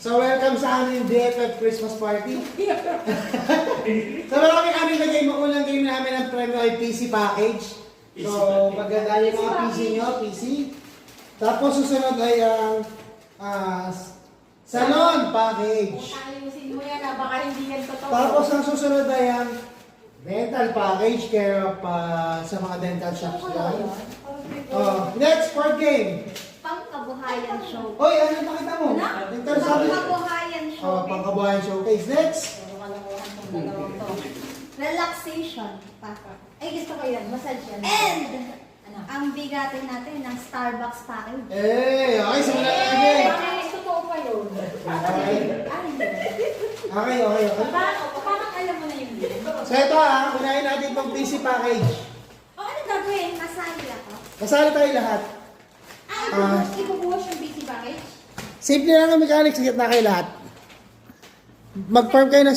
So welcome sa aming DFF Christmas Party. So marami kami na game. Unang game namin ang premyo ay PC package. So maganda yung mga PC nyo, PC. Tapos susunod ay ang salon package. Ayusin mo yan baka hindi yan totoo. Tapos ang susunod ay ang dental package care of sa mga dental shops yan. Next card game. Pangkabuhayan show. Oy, ano nakita mo? Dental sabi. Pangkabuhayan show. Pangkabuhayan showcase. Next. Relaxation. Ay, gusto ko yan. Massage yan. And, ang bigatin natin ng Starbucks package. Okay, simula na again. Totoo pa yun. Okay. Paano alam mo na yun? So ito unahin natin itong PC package. Ano gagawin? Masali ako? Kasali tayo lahat. Ibubuhos yung PC package? Simple lang ang mechanics, higit na kayo lahat. Mag-farm kayo ng